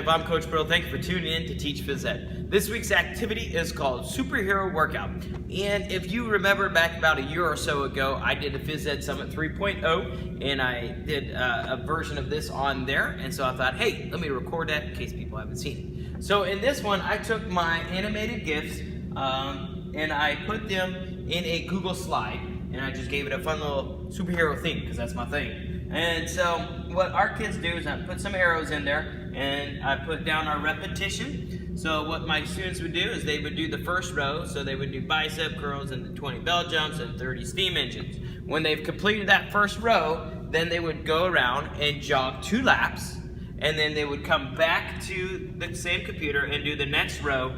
Active. I'm Coach Pirillo. Thank you for tuning in to Teach Phys Ed. This week's activity is called Superhero Workout. And if you remember back about a year or so ago, I did a Phys Ed Summit 3.0 and I did a version of this on there. And so I thought, hey, let me record that in case people haven't seen it. So in this one, I took my animated GIFs and I put them in a Google slide and I just gave it a fun little superhero theme because that's my thing. And so what our kids do is I put some arrows in there and I put down our repetition. So what my students would do is they would do the first row. So they would do bicep curls and the 20 bell jumps and 30 steam engines. When they've completed that first row, then they would go around and jog 2 laps. And then they would come back to the same computer and do the next row.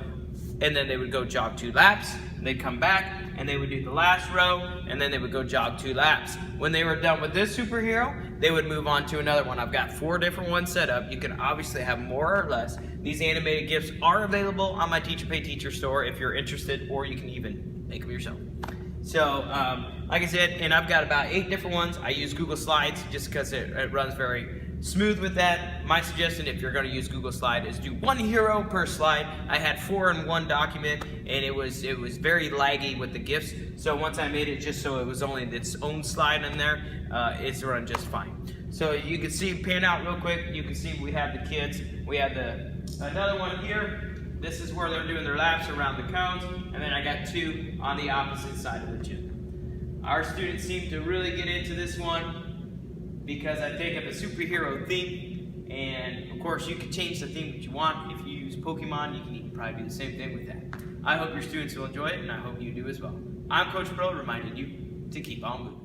And then they would go jog 2 laps. And they'd come back and they would do the last row, and then they would go jog 2 laps. When they were done with this superhero, they would move on to another one. I've got 4 different ones set up. You can obviously have more or less. These animated GIFs are available on my Teacher Pay Teacher store if you're interested, or you can even make them yourself. So, like I said, and I've got about 8 different ones. I use Google Slides just because it runs very smooth with that. My suggestion, if you're going to use Google Slide, is do 1 hero per slide. I had 4 in one document, and it was very laggy with the GIFs. So once I made it just so it was only its own slide in there, it's run just fine. So you can see, pan out real quick. You can see we have the kids. We have another one here. This is where they're doing their laps around the cones, and then I got 2 on the opposite side of the gym. Our students seem to really get into this one because I take up a superhero theme, and of course you can change the theme that you want. If you use Pokemon, you can probably do the same thing with that. I hope your students will enjoy it, and I hope you do as well. I'm Coach Pirillo, reminding you to keep on moving.